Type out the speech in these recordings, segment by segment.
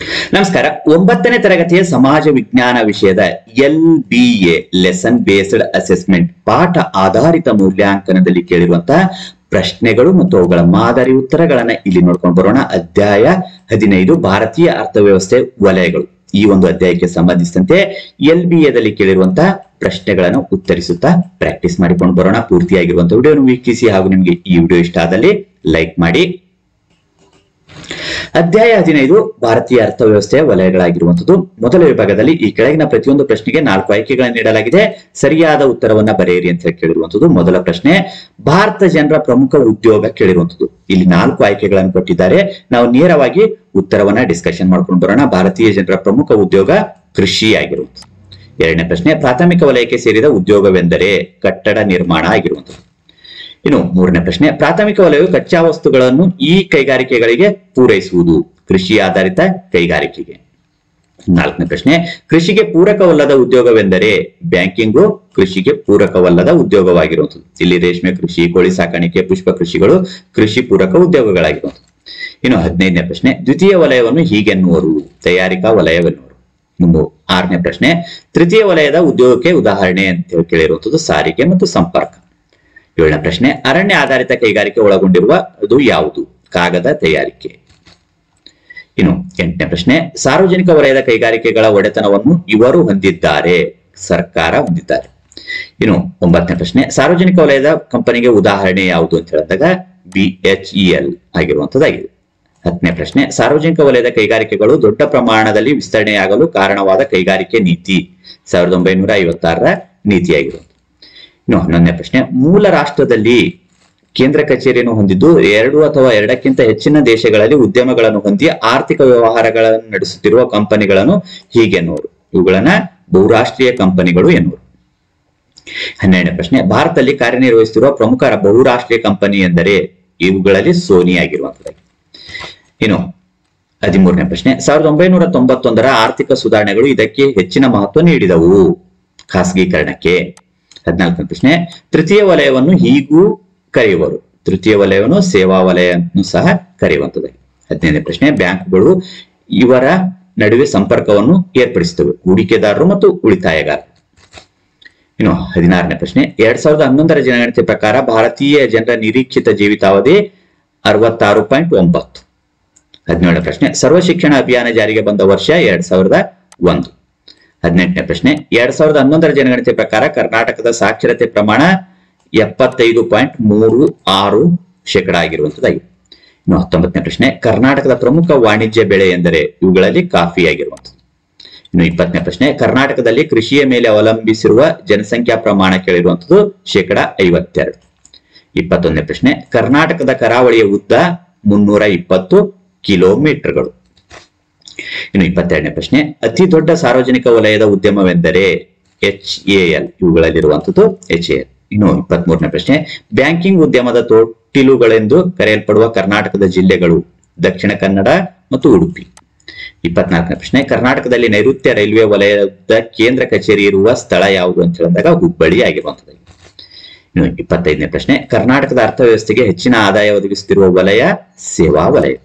ನಮಸ್ಕಾರ. 9ನೇ ತರಗತಿಯ ಸಮಾಜ ವಿಜ್ಞಾನ ವಿಷಯದ LBA ಲೆಸನ್ ಬೇಸ್ಡ್ ಅಸೆಸ್ಮೆಂಟ್ ಪಾಠ ಆಧಾರಿತ ಮೂಲ್ಯಾಂಕನದಲ್ಲಿ ಕೇಳಿರುವಂತಹ ಪ್ರಶ್ನೆಗಳು ಮತ್ತು ಅವುಗಳ ಮಾದರಿ ಉತ್ತರಗಳನ್ನ ಇಲ್ಲಿ ನೋಡ್ಕೊಂಡು ಬರೋಣ. ಅಧ್ಯಾಯ 15 ಭಾರತೀಯ ಅರ್ಥವ್ಯವಸ್ಥೆ ವಲಯಗಳು. ಈ ಒಂದು ಅಧ್ಯಾಯಕ್ಕೆ ಸಂಬಂಧಿಸಿದಂತೆ LBAದಲ್ಲಿ ಕೇಳಿರುವಂತಹ ಪ್ರಶ್ನೆಗಳನ್ನು ಉತ್ತರಿಸುತ್ತಾ ಪ್ರಾಕ್ಟೀಸ್ ಮಾಡಿಕೊಂಡು ಬರೋಣ. ಪೂರ್ತಿಯಾಗಿರುವಂತಹ ವಿಡಿಯೋವನ್ನು ವೀಕ್ಷಿಸಿ ಹಾಗೂ ನಿಮಗೆ ಈ ವಿಡಿಯೋ ಇಷ್ಟ ಆದಲ್ಲಿ ಲೈಕ್ ಮಾಡಿ. ಅಧ್ಯಾಯ 15 ಭಾರತೀಯ ಅರ್ಥವ್ಯವಸ್ಥೆಯ ವಲಯಗಳಾಗಿರುವಂತದ್ದು. ಮೊದಲ ವಿಭಾಗದಲ್ಲಿ ಈ ಕೆಳಗಿನ ಪ್ರತಿಯೊಂದು ಪ್ರಶ್ನೆಗೆ 4 ಆಯ್ಕೆಗಳನ್ನು ನೀಡಲಾಗಿದೆ. ಸರಿಯಾದ ಉತ್ತರವನ್ನ ಬರೆಯಿರಿ ಅಂತ ಕೇಳಿರುವಂತದ್ದು. ಮೊದಲ ಪ್ರಶ್ನೆ, ಭಾರತ ಜನರ ಪ್ರಮುಖ ಉದ್ಯೋಗ ಕೇಳಿರುವಂತದ್ದು. ಇಲ್ಲಿ 4 ಆಯ್ಕೆಗಳನ್ನು ಕೊಟ್ಟಿದ್ದಾರೆ. ನಾವು ನೇರವಾಗಿ ಉತ್ತರವನ್ನ ಡಿಸ್ಕಷನ್ ಮಾಡ್ಕೊಂಡು ಬರೋಣ. ಭಾರತೀಯ ಜನರ ಪ್ರಮುಖ ಉದ್ಯೋಗ ಕೃಷಿ ಆಗಿರುವಂತದ್ದು. ಎರಡನೇ ಪ್ರಶ್ನೆ, ಪ್ರಾಥಮಿಕ ವಲಯಕ್ಕೆ ಸೇರಿದ ಉದ್ಯೋಗವೆಂದರೆ ಕಟ್ಟಡ ನಿರ್ಮಾಣ ಆಗಿರುವಂತದ್ದು. ಇನ್ನು ಮೂರನೇ ಪ್ರಶ್ನೆ, ಪ್ರಾಥಮಿಕ ವಲಯವು ಕಚ್ಚಾ ವಸ್ತುಗಳನ್ನು ಈ ಕೈಗಾರಿಕೆಗಳಿಗೆ ಪೂರೈಸುವುದು, ಕೃಷಿ ಆಧಾರಿತ ಕೈಗಾರಿಕೆಗೆ. ನಾಲ್ಕನೇ ಪ್ರಶ್ನೆ, ಕೃಷಿಗೆ ಪೂರಕವಲ್ಲದ ಉದ್ಯೋಗವೆಂದರೆ ಬ್ಯಾಂಕಿಂಗು ಕೃಷಿಗೆ ಪೂರಕವಲ್ಲದ ಉದ್ಯೋಗವಾಗಿರುವಂಥದ್ದು. ಇಲ್ಲಿ ರೇಷ್ಮೆ ಕೃಷಿ, ಕೋಳಿ ಸಾಕಾಣಿಕೆ, ಪುಷ್ಪ ಕೃಷಿಗಳು ಕೃಷಿ ಪೂರಕ ಉದ್ಯೋಗಗಳಾಗಿರುವಂಥದ್ದು. ಇನ್ನು 15ನೇ ಪ್ರಶ್ನೆ, ದ್ವಿತೀಯ ವಲಯವನ್ನು ಹೀಗೆನ್ನುವರು, ತಯಾರಿಕಾ ವಲಯವೆನ್ನುವರು. ಇನ್ನು 6ನೇ ಪ್ರಶ್ನೆ, ತೃತೀಯ ವಲಯದ ಉದ್ಯೋಗಕ್ಕೆ ಉದಾಹರಣೆ ಅಂತ ಕೇಳಿರುವಂಥದ್ದು ಸಾರಿಗೆ ಮತ್ತು ಸಂಪರ್ಕ. 7ನೇ ಪ್ರಶ್ನೆ, ಅರಣ್ಯ ಆಧಾರಿತ ಕೈಗಾರಿಕೆ ಒಳಗೊಂಡಿರುವ ಅದು ಯಾವುದು, ಕಾಗದ ತಯಾರಿಕೆ. ಇನ್ನು 8ನೇ ಪ್ರಶ್ನೆ, ಸಾರ್ವಜನಿಕ ವಲಯದ ಕೈಗಾರಿಕೆಗಳ ಒಡೆತನವನ್ನು ಇವರು ಹೊಂದಿದ್ದಾರೆ, ಸರ್ಕಾರ ಹೊಂದಿದ್ದಾರೆ. ಇನ್ನು 9ನೇ ಪ್ರಶ್ನೆ, ಸಾರ್ವಜನಿಕ ವಲಯದ ಕಂಪನಿಗೆ ಉದಾಹರಣೆ ಯಾವುದು ಅಂತ ಹೇಳಿದಾಗ BHEL ಆಗಿರುವಂತದ್ದಾಗಿದೆ. 10ನೇ ಪ್ರಶ್ನೆ, ಸಾರ್ವಜನಿಕ ವಲಯದ ಕೈಗಾರಿಕೆಗಳು ದೊಡ್ಡ ಪ್ರಮಾಣದಲ್ಲಿ ವಿಸ್ತರಣೆಯಾಗಲು ಕಾರಣವಾದ ಕೈಗಾರಿಕೆ ನೀತಿ 1956ರ ನೀತಿಯಾಗಿರುವುದು. ಇನ್ನು 11ನೇ ಪ್ರಶ್ನೆ, ಮೂಲ ರಾಷ್ಟ್ರದಲ್ಲಿ ಕೇಂದ್ರ ಕಚೇರಿಯನ್ನು ಹೊಂದಿದ್ದು 2 ಅಥವಾ 2ಕ್ಕಿಂತ ಹೆಚ್ಚಿನ ದೇಶಗಳಲ್ಲಿ ಉದ್ಯಮಗಳನ್ನು ಹೊಂದಿ ಆರ್ಥಿಕ ವ್ಯವಹಾರಗಳನ್ನು ನಡೆಸುತ್ತಿರುವ ಕಂಪನಿಗಳನ್ನು ಹೀಗೆನ್ನುವರು, ಇವುಗಳನ್ನ ಬಹುರಾಷ್ಟ್ರೀಯ ಕಂಪನಿಗಳು ಎನ್ನುವರು. 12ನೇ ಪ್ರಶ್ನೆ, ಭಾರತದಲ್ಲಿ ಕಾರ್ಯನಿರ್ವಹಿಸುತ್ತಿರುವ ಪ್ರಮುಖ ಬಹುರಾಷ್ಟ್ರೀಯ ಕಂಪನಿ ಎಂದರೆ ಇವುಗಳಲ್ಲಿ ಸೋನಿ ಆಗಿರುವಂತದ್ದು. ಇನ್ನು 13ನೇ ಪ್ರಶ್ನೆ, 1991ರ ಆರ್ಥಿಕ ಸುಧಾರಣೆಗಳು ಇದಕ್ಕೆ ಹೆಚ್ಚಿನ ಮಹತ್ವ ನೀಡಿದವು, ಖಾಸಗೀಕರಣಕ್ಕೆ. 14ನೇ ಪ್ರಶ್ನೆ, ತೃತೀಯ ವಲಯವನ್ನು ಹೀಗೂ ಕರೆಯುವರು, ತೃತೀಯ ವಲಯವನ್ನು ಸೇವಾ ವಲಯವನ್ನು ಸಹ ಕರೆಯುವಂತದ್ದು. 15ನೇ ಪ್ರಶ್ನೆ, ಬ್ಯಾಂಕುಗಳು ಇವರ ನಡುವೆ ಸಂಪರ್ಕವನ್ನು ಏರ್ಪಡಿಸುತ್ತವೆ, ಹೂಡಿಕೆದಾರರು ಮತ್ತು ಉಳಿತಾಯಗಾರರು. ಇನ್ನು 16ನೇ ಪ್ರಶ್ನೆ, 2011ರ ಜನಗಣತಿ ಪ್ರಕಾರ ಭಾರತೀಯ ಜನರ ನಿರೀಕ್ಷಿತ ಜೀವಿತಾವಧಿ 66.9. 17ನೇ ಪ್ರಶ್ನೆ, ಸರ್ವ ಶಿಕ್ಷಣ ಅಭಿಯಾನ ಜಾರಿಗೆ ಬಂದ ವರ್ಷ 2001. 18ನೇ ಪ್ರಶ್ನೆ, 2011ರ ಜನಗಣತಿ ಪ್ರಕಾರ ಕರ್ನಾಟಕದ ಸಾಕ್ಷರತೆ ಪ್ರಮಾಣ 75.36% ಆಗಿರುವಂತದ್ದಾಗಿದೆ. ಇನ್ನು 19ನೇ ಪ್ರಶ್ನೆ, ಕರ್ನಾಟಕದ ಪ್ರಮುಖ ವಾಣಿಜ್ಯ ಬೆಳೆ ಎಂದರೆ ಇವುಗಳಲ್ಲಿ ಕಾಫಿ ಆಗಿರುವಂತದ್ದು. ಇನ್ನು 20ನೇ ಪ್ರಶ್ನೆ, ಕರ್ನಾಟಕದಲ್ಲಿ ಕೃಷಿಯ ಮೇಲೆ ಅವಲಂಬಿಸಿರುವ ಜನಸಂಖ್ಯಾ ಪ್ರಮಾಣ ಕೇಳಿರುವಂತದ್ದು 52%. 21ನೇ ಪ್ರಶ್ನೆ, ಕರ್ನಾಟಕದ ಕರಾವಳಿಯ ಉದ್ದ 320 ಕಿಲೋಮೀಟರ್ಗಳು. ಇನ್ನು 22ನೇ ಪ್ರಶ್ನೆ, ಅತಿ ದೊಡ್ಡ ಸಾರ್ವಜನಿಕ ವಲಯದ ಉದ್ಯಮವೆಂದರೆ HAL, ಇವುಗಳಲ್ಲಿರುವಂತದ್ದು HAL. ಇನ್ನು 23ನೇ ಪ್ರಶ್ನೆ, ಬ್ಯಾಂಕಿಂಗ್ ಉದ್ಯಮದ ತೊಟ್ಟಿಲುಗಳೆಂದು ಕರೆಯಲ್ಪಡುವ ಕರ್ನಾಟಕದ ಜಿಲ್ಲೆಗಳು ದಕ್ಷಿಣ ಕನ್ನಡ ಮತ್ತು ಉಡುಪಿ. 24ನೇ ಪ್ರಶ್ನೆ, ಕರ್ನಾಟಕದಲ್ಲಿ ನೈಋತ್ಯ ರೈಲ್ವೆ ವಲಯದ ಕೇಂದ್ರ ಕಚೇರಿ ಇರುವ ಸ್ಥಳ ಯಾವುದು ಅಂತ ಹೇಳಿದಾಗ ಹುಬ್ಬಳ್ಳಿ ಆಗಿರುವಂತದ್ದು. ಇನ್ನು 25ನೇ ಪ್ರಶ್ನೆ, ಕರ್ನಾಟಕದ ಅರ್ಥವ್ಯವಸ್ಥೆಗೆ ಹೆಚ್ಚಿನ ಆದಾಯ ಒದಗಿಸುತ್ತಿರುವ ವಲಯ ಸೇವಾ ವಲಯ.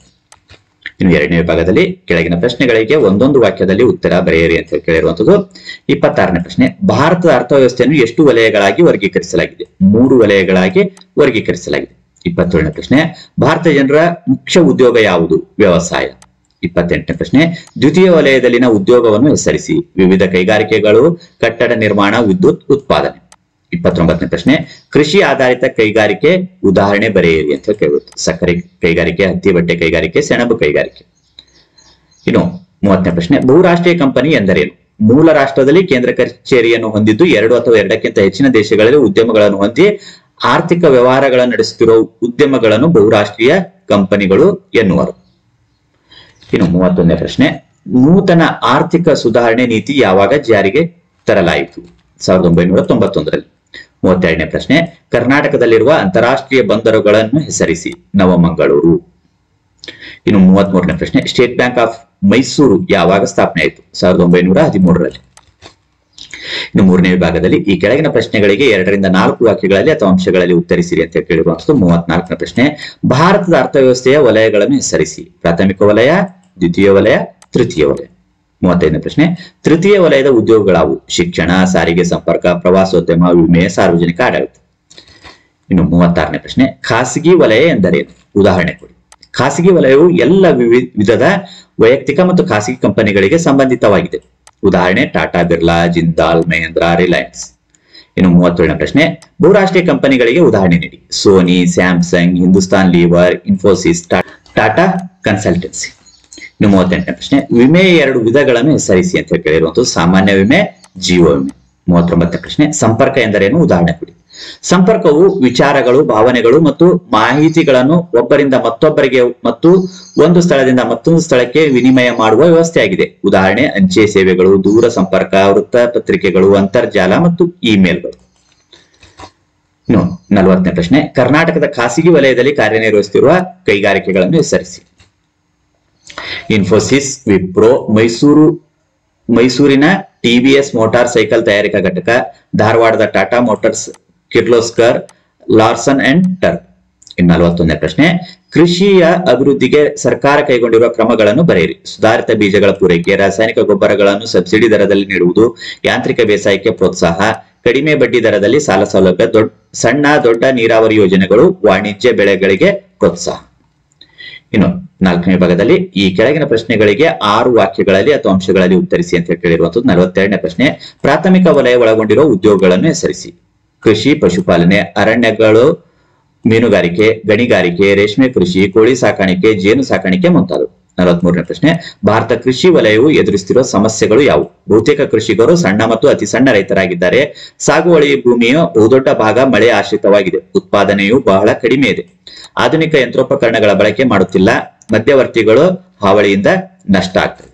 ಇನ್ನು 2ನೇ ವಿಭಾಗದಲ್ಲಿ ಕೆಳಗಿನ ಪ್ರಶ್ನೆಗಳಿಗೆ ಒಂದೊಂದು ವಾಕ್ಯದಲ್ಲಿ ಉತ್ತರ ಬರೆಯಿರಿ ಅಂತ ಕೇಳಿರುವಂತದ್ದು. 26ನೇ ಪ್ರಶ್ನೆ, ಭಾರತದ ಅರ್ಥವ್ಯವಸ್ಥೆಯನ್ನು ಎಷ್ಟು ವಲಯಗಳಾಗಿ ವರ್ಗೀಕರಿಸಲಾಗಿದೆ, 3 ವಲಯಗಳಾಗಿ ವರ್ಗೀಕರಿಸಲಾಗಿದೆ. 27ನೇ ಪ್ರಶ್ನೆ, ಭಾರತ ಜನರ ಮುಖ್ಯ ಉದ್ಯೋಗ ಯಾವುದು, ವ್ಯವಸಾಯ. 28ನೇ ಪ್ರಶ್ನೆ, ದ್ವಿತೀಯ ವಲಯದಲ್ಲಿನ ಉದ್ಯೋಗವನ್ನು ಹೆಸರಿಸಿ, ವಿವಿಧ ಕೈಗಾರಿಕೆಗಳು, ಕಟ್ಟಡ ನಿರ್ಮಾಣ, ವಿದ್ಯುತ್ ಉತ್ಪಾದನೆ. 29ನೇ ಪ್ರಶ್ನೆ, ಕೃಷಿ ಆಧಾರಿತ ಕೈಗಾರಿಕೆ ಉದಾಹರಣೆ ಬರೆಯಿರಿ ಅಂತ ಕೇಳುತ್ತೆ. ಸಕ್ಕರೆ ಕೈಗಾರಿಕೆ, ಹತ್ತಿ ಬಟ್ಟೆ ಕೈಗಾರಿಕೆ, ಸೆಣಬು ಕೈಗಾರಿಕೆ. ಇನ್ನು 30ನೇ ಪ್ರಶ್ನೆ, ಬಹುರಾಷ್ಟ್ರೀಯ ಕಂಪನಿ ಎಂದರೇನು, ಮೂಲ ರಾಷ್ಟ್ರದಲ್ಲಿ ಕೇಂದ್ರ ಕಚೇರಿಯನ್ನು ಹೊಂದಿದ್ದು 2 ಅಥವಾ 2ಕ್ಕಿಂತ ಹೆಚ್ಚಿನ ದೇಶಗಳಲ್ಲಿ ಉದ್ಯಮಗಳನ್ನು ಹೊಂದಿ ಆರ್ಥಿಕ ವ್ಯವಹಾರಗಳನ್ನು ನಡೆಸುತ್ತಿರುವ ಉದ್ಯಮಗಳನ್ನು ಬಹುರಾಷ್ಟ್ರೀಯ ಕಂಪನಿಗಳು ಎನ್ನುವರು. ಇನ್ನು 31ನೇ ಪ್ರಶ್ನೆ, ನೂತನ ಆರ್ಥಿಕ ಸುಧಾರಣೆ ನೀತಿ ಯಾವಾಗ ಜಾರಿಗೆ ತರಲಾಯಿತು, 1991ರಲ್ಲಿ. 32ನೇ ಪ್ರಶ್ನೆ, ಕರ್ನಾಟಕದಲ್ಲಿರುವ ಅಂತಾರಾಷ್ಟ್ರೀಯ ಬಂದರುಗಳನ್ನು ಹೆಸರಿಸಿ, ನವಮಂಗಳೂರು. ಇನ್ನು 33ನೇ ಪ್ರಶ್ನೆ, ಸ್ಟೇಟ್ ಬ್ಯಾಂಕ್ ಆಫ್ ಮೈಸೂರು ಯಾವಾಗ ಸ್ಥಾಪನೆ ಆಯಿತು, 1913ರಲ್ಲಿ. ಇನ್ನು 3ನೇ ವಿಭಾಗದಲ್ಲಿ ಈ ಕೆಳಗಿನ ಪ್ರಶ್ನೆಗಳಿಗೆ 2 ರಿಂದ 4 ವಾಕ್ಯಗಳಲ್ಲಿ ಅಥವಾ ಅಂಶಗಳಲ್ಲಿ ಉತ್ತರಿಸಿರಿ ಅಂತ ಕೇಳಿರುವಂತದ್ದು. 34ನೇ ಪ್ರಶ್ನೆ, ಭಾರತದ ಅರ್ಥವ್ಯವಸ್ಥೆಯ ವಲಯಗಳನ್ನು ಹೆಸರಿಸಿ, ಪ್ರಾಥಮಿಕ ವಲಯ, ದ್ವಿತೀಯ ವಲಯ, ತೃತೀಯ ವಲಯ. 35ನೇ ಪ್ರಶ್ನೆ, ತೃತೀಯ ವಲಯದ ಉದ್ಯೋಗಗಳಾವು? ಶಿಕ್ಷಣ, ಸಾರಿಗೆ ಸಂಪರ್ಕ, ಪ್ರವಾಸೋದ್ಯಮ, ವಿಮೆ, ಸಾರ್ವಜನಿಕ ಆಡಳಿತ. ಇನ್ನು 36ನೇ ಪ್ರಶ್ನೆ, ಖಾಸಗಿ ವಲಯ ಎಂದರೇನು? ಉದಾಹರಣೆ ಕೊಡಿ. ಖಾಸಗಿ ವಲಯವು ಎಲ್ಲ ವಿಧದ ವೈಯಕ್ತಿಕ ಮತ್ತು ಖಾಸಗಿ ಕಂಪನಿಗಳಿಗೆ ಸಂಬಂಧಿತವಾಗಿದೆ. ಉದಾಹರಣೆ ಟಾಟಾ ಬಿರ್ಲಾ, ಜಿಂದಾಲ್, ಮಹೇಂದ್ರ, ರಿಲಯನ್ಸ್. ಇನ್ನು 37ನೇ ಪ್ರಶ್ನೆ, ಬಹುರಾಷ್ಟ್ರೀಯ ಕಂಪನಿಗಳಿಗೆ ಉದಾಹರಣೆ ನೀಡಿ. Sony, Samsung, Hindustan Lever, Infosys, Tata Consultancy. ಇನ್ನು 38ನೇ ಪ್ರಶ್ನೆ, ವಿಮೆಯ 2 ವಿಧಗಳನ್ನು ಹೆಸರಿಸಿ ಅಂತ ಕೇಳಿರುವಂತದ್ದು. ಸಾಮಾನ್ಯ ವಿಮೆ, ಜೀವ ವಿಮೆ. 39ನೇ ಪ್ರಶ್ನೆ, ಸಂಪರ್ಕ ಎಂದರೇನು? ಉದಾಹರಣೆ ಕೊಡಿ. ಸಂಪರ್ಕವು ವಿಚಾರಗಳು, ಭಾವನೆಗಳು ಮತ್ತು ಮಾಹಿತಿಗಳನ್ನು ಒಬ್ಬರಿಂದ ಮತ್ತೊಬ್ಬರಿಗೆ ಮತ್ತು ಒಂದು ಸ್ಥಳದಿಂದ ಮತ್ತೊಂದು ಸ್ಥಳಕ್ಕೆ ವಿನಿಮಯ ಮಾಡುವ ವ್ಯವಸ್ಥೆಯಾಗಿದೆ. ಉದಾಹರಣೆ ಅಂಚೆ ಸೇವೆಗಳು, ದೂರ ಸಂಪರ್ಕ, ವೃತ್ತಪತ್ರಿಕೆಗಳು, ಅಂತರ್ಜಾಲ ಮತ್ತು ಇಮೇಲ್ಗಳು. ಇನ್ನು 40ನೇ ಪ್ರಶ್ನೆ, ಕರ್ನಾಟಕದ ಖಾಸಗಿ ವಲಯದಲ್ಲಿ ಕಾರ್ಯನಿರ್ವಹಿಸುತ್ತಿರುವ ಕೈಗಾರಿಕೆಗಳನ್ನು ಹೆಸರಿಸಿ. ಇನ್ಫೋಸಿಸ್, ವಿಪ್ರೋ, ಮೈಸೂರಿನ ಟಿವಿಎಸ್ ಮೋಟಾರ್ ಸೈಕಲ್ ತಯಾರಿಕಾ ಘಟಕ, ಧಾರವಾಡದ Tata Motors, Kirloskar, Larsen and ಟರ್ಬ್. ಇನ್ನು 41ನೇ ಪ್ರಶ್ನೆ, ಕೃಷಿಯ ಅಭಿವೃದ್ಧಿಗೆ ಸರ್ಕಾರ ಕೈಗೊಂಡಿರುವ ಕ್ರಮಗಳನ್ನು ಬರೆಯಿರಿ. ಸುಧಾರಿತ ಬೀಜಗಳ ಪೂರೈಕೆ, ರಾಸಾಯನಿಕ ಗೊಬ್ಬರಗಳನ್ನು ಸಬ್ಸಿಡಿ ದರದಲ್ಲಿ ನೀಡುವುದು, ಯಾಂತ್ರಿಕ ಬೇಸಾಯಕ್ಕೆ ಪ್ರೋತ್ಸಾಹ, ಕಡಿಮೆ ಬಡ್ಡಿ ದರದಲ್ಲಿ ಸಾಲ ಸೌಲಭ್ಯ, ಸಣ್ಣ ದೊಡ್ಡ ನೀರಾವರಿ ಯೋಜನೆಗಳು, ವಾಣಿಜ್ಯ ಬೆಳೆಗಳಿಗೆ ಪ್ರೋತ್ಸಾಹ. ಇನ್ನು 4ನೇ ಭಾಗದಲ್ಲಿ ಈ ಕೆಳಗಿನ ಪ್ರಶ್ನೆಗಳಿಗೆ 6 ವಾಕ್ಯಗಳಲ್ಲಿ ಅಥವಾ ಅಂಶಗಳಲ್ಲಿ ಉತ್ತರಿಸಿ ಅಂತ ಕೇಳಿರುವಂತದ್ದು. 42ನೇ ಪ್ರಶ್ನೆ, ಪ್ರಾಥಮಿಕ ವಲಯ ಒಳಗೊಂಡಿರುವ ಉದ್ಯೋಗಗಳನ್ನು ಹೆಸರಿಸಿ. ಕೃಷಿ, ಪಶುಪಾಲನೆ, ಅರಣ್ಯಗಳು, ಮೀನುಗಾರಿಕೆ, ಗಣಿಗಾರಿಕೆ, ರೇಷ್ಮೆ ಕೃಷಿ, ಕೋಳಿ ಸಾಕಾಣಿಕೆ, ಜೇನು ಸಾಕಾಣಿಕೆ ಮುಂತಾದವು. 43ನೇ ಪ್ರಶ್ನೆ, ಭಾರತ ಕೃಷಿ ವಲಯವು ಎದುರಿಸುತ್ತಿರುವ ಸಮಸ್ಯೆಗಳು ಯಾವುವು? ಬಹುತೇಕ ಕೃಷಿಕರು ಸಣ್ಣ ಮತ್ತು ಅತಿ ಸಣ್ಣ ರೈತರಾಗಿದ್ದಾರೆ. ಸಾಗುವಳಿ ಭೂಮಿಯ ಬಹುದೊಡ್ಡ ಭಾಗ ಮಳೆ ಆಶ್ರಿತವಾಗಿದೆ. ಉತ್ಪಾದನೆಯು ಬಹಳ ಕಡಿಮೆ ಇದೆ. ಆಧುನಿಕ ಯಂತ್ರೋಪಕರಣಗಳ ಬಳಕೆ ಮಾಡುತ್ತಿಲ್ಲ. ಮಧ್ಯವರ್ತಿಗಳು ಹಾವಳಿಯಿಂದ ನಷ್ಟ ಆಗ್ತದೆ.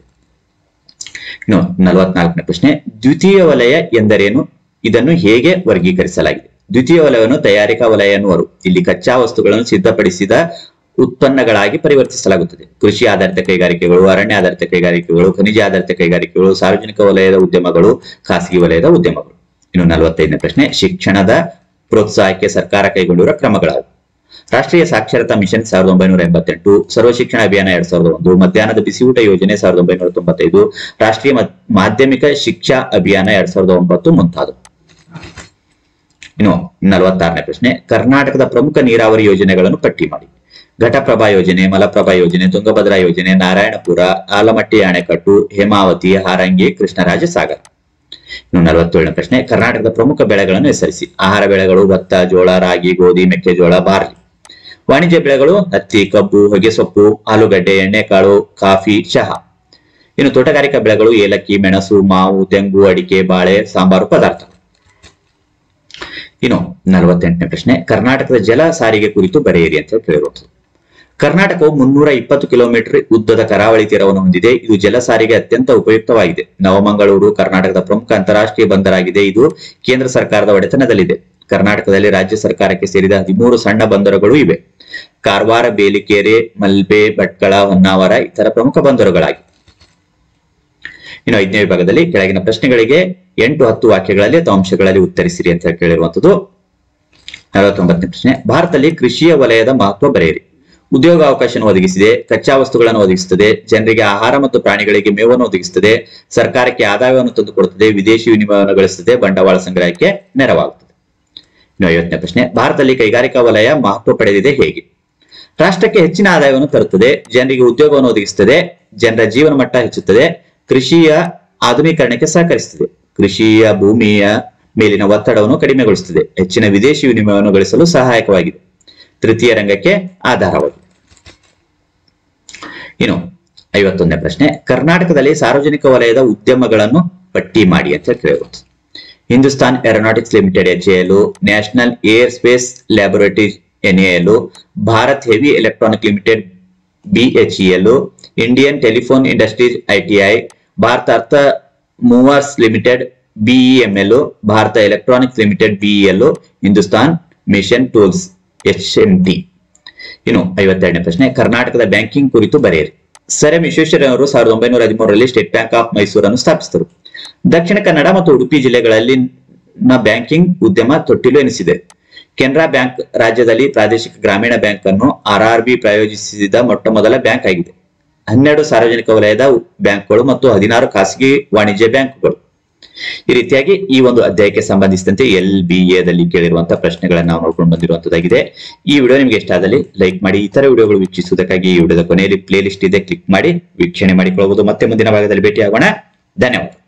ಇನ್ನು 44ನೇ ಪ್ರಶ್ನೆ, ದ್ವಿತೀಯ ವಲಯ ಎಂದರೇನು? ಇದನ್ನು ಹೇಗೆ ವರ್ಗೀಕರಿಸಲಾಗಿದೆ? ದ್ವಿತೀಯ ವಲಯವನ್ನು ತಯಾರಿಕಾ ವಲಯ ಎನ್ನುವರು. ಇಲ್ಲಿ ಕಚ್ಚಾ ವಸ್ತುಗಳನ್ನು ಸಿದ್ಧಪಡಿಸಿದ ಉತ್ಪನ್ನಗಳಾಗಿ ಪರಿವರ್ತಿಸಲಾಗುತ್ತದೆ. ಕೃಷಿ ಆಧಾರಿತ ಕೈಗಾರಿಕೆಗಳು, ಅರಣ್ಯ ಆಧಾರಿತ ಕೈಗಾರಿಕೆಗಳು, ಖನಿಜ ಆಧಾರಿತ ಕೈಗಾರಿಕೆಗಳು, ಸಾರ್ವಜನಿಕ ವಲಯದ ಉದ್ಯಮಗಳು, ಖಾಸಗಿ ವಲಯದ ಉದ್ಯಮಗಳು. ಇನ್ನು 45ನೇ ಪ್ರಶ್ನೆ, ಶಿಕ್ಷಣದ ಪ್ರೋತ್ಸಾಹಕ್ಕೆ ಸರ್ಕಾರ ಕೈಗೊಂಡಿರುವ ಕ್ರಮಗಳಾವು? ರಾಷ್ಟ್ರೀಯ ಸಾಕ್ಷರತಾ ಮಿಷನ್ 1988, ಸರ್ವ ಶಿಕ್ಷಣ ಅಭಿಯಾನ 2001, ಮಧ್ಯಾಹ್ನದ ಬಿಸಿಯೂಟ ಯೋಜನೆ 1995, ರಾಷ್ಟ್ರೀಯ ಮಾಧ್ಯಮಿಕ ಶಿಕ್ಷಾ ಅಭಿಯಾನ 2009 ಮುಂತಾದವು. ಇನ್ನು 46ನೇ ಪ್ರಶ್ನೆ, ಕರ್ನಾಟಕದ ಪ್ರಮುಖ ನೀರಾವರಿ ಯೋಜನೆಗಳನ್ನು ಪಟ್ಟಿ ಮಾಡಿ. ಘಟಪ್ರಭಾ ಯೋಜನೆ, ಮಲಪ್ರಭಾ ಯೋಜನೆ, ತುಂಗಭದ್ರಾ ಯೋಜನೆ, ನಾರಾಯಣಪುರ, ಆಲಮಟ್ಟಿ ಅಣೆಕಟ್ಟು, ಹೇಮಾವತಿ, ಹಾರಂಗಿ, ಕೃಷ್ಣರಾಜ ಸಾಗರ. ಇನ್ನು 47ನೇ ಪ್ರಶ್ನೆ, ಕರ್ನಾಟಕದ ಪ್ರಮುಖ ಬೆಳೆಗಳನ್ನು ಹೆಸರಿಸಿ. ಆಹಾರ ಬೆಳೆಗಳು ಭತ್ತ, ಜೋಳ, ರಾಗಿ, ಗೋಧಿ, ಮೆಕ್ಕೆಜೋಳ, ಬಾರ್ಲಿ. ವಾಣಿಜ್ಯ ಬೆಳೆಗಳು ಹತ್ತಿ, ಕಬ್ಬು, ಹೊಗೆಸೊಪ್ಪು, ಆಲೂಗಡ್ಡೆ, ಎಣ್ಣೆಕಾಳು, ಕಾಫಿ, ಚಹಾ. ಇನ್ನು ತೋಟಗಾರಿಕಾ ಬೆಳೆಗಳು ಏಲಕ್ಕಿ, ಮೆಣಸು, ಮಾವು, ತೆಂಗು, ಅಡಿಕೆ, ಬಾಳೆ, ಸಾಂಬಾರು ಪದಾರ್ಥ. ಇನ್ನು 48ನೇ ಪ್ರಶ್ನೆ, ಕರ್ನಾಟಕದ ಜಲ ಸಾರಿಗೆ ಕುರಿತು ಬರೆಯಿರಿ ಅಂತ ಕೇಳಿರುವುದು. ಕರ್ನಾಟಕವು 320 ಕಿಲೋಮೀಟರ್ ಉದ್ದದ ಕರಾವಳಿ ತೀರವನ್ನು ಹೊಂದಿದೆ. ಇದು ಜಲ ಸಾರಿಗೆ ಅತ್ಯಂತ ಉಪಯುಕ್ತವಾಗಿದೆ. ನವಮಂಗಳೂರು ಕರ್ನಾಟಕದ ಪ್ರಮುಖ ಅಂತಾರಾಷ್ಟ್ರೀಯ ಬಂದರಾಗಿದೆ. ಇದು ಕೇಂದ್ರ ಸರ್ಕಾರದ ಒಡೆತನದಲ್ಲಿದೆ. ಕರ್ನಾಟಕದಲ್ಲಿ ರಾಜ್ಯ ಸರ್ಕಾರಕ್ಕೆ ಸೇರಿದ 13 ಸಣ್ಣ ಬಂದರುಗಳು ಇವೆ. ಕಾರವಾರ, ಬೇಲಿಕೇರೆ, ಮಲ್ಪೆ, ಭಟ್ಕಳ, ಹೊನ್ನಾವರ ಇತರ ಪ್ರಮುಖ ಬಂದರುಗಳಾಗಿವೆ. ಇನ್ನು 5ನೇ ವಿಭಾಗದಲ್ಲಿ ಕೆಳಗಿನ ಪ್ರಶ್ನೆಗಳಿಗೆ 8-10 ವಾಕ್ಯಗಳಲ್ಲಿ ಅಥವಾ ಅಂಶಗಳಲ್ಲಿ ಉತ್ತರಿಸಿರಿ ಅಂತ ಕೇಳಿರುವಂತದ್ದು. 49ನೇ ಪ್ರಶ್ನೆ, ಭಾರತದಲ್ಲಿ ಕೃಷಿಯ ವಲಯದ ಮಹತ್ವ ಬರೆಯಿರಿ. ಉದ್ಯೋಗಾವಕಾಶವನ್ನು ಒದಗಿಸಿದೆ, ಕಚ್ಚಾ ವಸ್ತುಗಳನ್ನು ಒದಗಿಸುತ್ತದೆ, ಜನರಿಗೆ ಆಹಾರ ಮತ್ತು ಪ್ರಾಣಿಗಳಿಗೆ ಮೇವನ್ನು ಒದಗಿಸುತ್ತದೆ, ಸರ್ಕಾರಕ್ಕೆ ಆದಾಯವನ್ನು ತಂದುಕೊಡುತ್ತದೆ, ವಿದೇಶಿ ವಿನಿಮಯವನ್ನು ಗಳಿಸುತ್ತದೆ, ಬಂಡವಾಳ ಸಂಗ್ರಹಕ್ಕೆ ನೆರವಾಗುತ್ತದೆ. ಇನ್ನು 50ನೇ ಪ್ರಶ್ನೆ, ಭಾರತದಲ್ಲಿ ಕೈಗಾರಿಕಾ ವಲಯ ಮಹತ್ವ ಪಡೆದಿದೆ ಹೇಗೆ? ರಾಷ್ಟ್ರಕ್ಕೆ ಹೆಚ್ಚಿನ ಆದಾಯವನ್ನು ತರುತ್ತದೆ, ಜನರಿಗೆ ಉದ್ಯೋಗವನ್ನು ಒದಗಿಸುತ್ತದೆ, ಜನರ ಜೀವನ ಮಟ್ಟ ಹೆಚ್ಚುತ್ತದೆ, ಕೃಷಿಯ ಆಧುನೀಕರಣಕ್ಕೆ ಸಹಕರಿಸುತ್ತದೆ, ಕೃಷಿಯ ಭೂಮಿಯ ಮೇಲಿನ ಒತ್ತಡವನ್ನು ಕಡಿಮೆಗೊಳಿಸುತ್ತದೆ, ಹೆಚ್ಚಿನ ವಿದೇಶಿ ವಿನಿಮಯವನ್ನು ಗಳಿಸಲು ಸಹಾಯಕವಾಗಿದೆ, ತೃತೀಯ ರಂಗಕ್ಕೆ ಆಧಾರವಾಗಿದೆ. ಇನ್ನು 51ನೇ ಪ್ರಶ್ನೆ, ಕರ್ನಾಟಕದಲ್ಲಿ ಸಾರ್ವಜನಿಕ ವಲಯದ ಉದ್ಯಮಗಳನ್ನು ಪಟ್ಟಿ ಮಾಡಿ ಅಂತ ಕೇಳಿರುವುದು. Hindustan Aeronautics Limited HAL, National Aerospace Laboratory NAL, Bharat Heavy Electronic Limited BHEL, Indian Telephone Industries ITI, Bharat Earth Movers Limited BEML, Bharat Electronics Limited BEL, Hindustan Machine Tools HMT. ಇನ್ನು 52ನೇ ಪ್ರಶ್ನೆ, ಕರ್ನಾಟಕದ ಬ್ಯಾಂಕಿಂಗ್ ಕುರಿತು ಬರೆಯಿರಿ. ಸರ್ ಎಂ ವಿಶ್ವೇಶ್ವರಯ್ಯನವರು 1913ರಲ್ಲಿ ಸ್ಟೇಟ್ ಬ್ಯಾಂಕ್ ಆಫ್ ಮೈಸೂರನ್ನು ಸ್ಥಾಪಿಸಿದರು. ದಕ್ಷಿಣ ಕನ್ನಡ ಮತ್ತು ಉಡುಪಿ ಜಿಲ್ಲೆಗಳಲ್ಲಿ ಬ್ಯಾಂಕಿಂಗ್ ಉದ್ಯಮ ತೊಟ್ಟಿಲು ಎನಿಸಿದೆ. ಕೆನರಾ ಬ್ಯಾಂಕ್ ರಾಜ್ಯದಲ್ಲಿ ಪ್ರಾದೇಶಿಕ ಗ್ರಾಮೀಣ ಬ್ಯಾಂಕ್ ಅನ್ನು RRB ಪ್ರಾಯೋಜಿಸಿದ ಮೊಟ್ಟ ಮೊದಲ ಬ್ಯಾಂಕ್ ಆಗಿದೆ. 12 ಸಾರ್ವಜನಿಕ ವಲಯದ ಬ್ಯಾಂಕ್ಗಳು ಮತ್ತು 16 ಖಾಸಗಿ ವಾಣಿಜ್ಯ ಬ್ಯಾಂಕ್ಗಳು. ಈ ರೀತಿಯಾಗಿ ಈ ಒಂದು ಅಧ್ಯಾಯಕ್ಕೆ ಸಂಬಂಧಿಸಿದಂತೆ LBA ದಲ್ಲಿ ಕೇಳಿರುವಂತಹ ಪ್ರಶ್ನೆಗಳನ್ನ ನಾವು ನೋಡ್ಕೊಂಡು ಬಂದಿರುವಂತದ್ದಾಗಿದೆ. ಈ ವಿಡಿಯೋ ನಿಮಗೆ ಇಷ್ಟ ಆದಲ್ಲಿ ಲೈಕ್ ಮಾಡಿ. ಇತರ ವಿಡಿಯೋಗಳು ವೀಕ್ಷಿಸುವುದಕ್ಕಾಗಿ ಈ ವಿಡಿಯೋದ ಕೊನೆಯಲ್ಲಿ ಪ್ಲೇ ಲಿಸ್ಟ್ ಇದೆ, ಕ್ಲಿಕ್ ಮಾಡಿ ವೀಕ್ಷಣೆ ಮಾಡಿಕೊಳ್ಳಬಹುದು. ಮತ್ತೆ ಮುಂದಿನ ಭಾಗದಲ್ಲಿ ಭೇಟಿಯಾಗೋಣ. ಧನ್ಯವಾದ.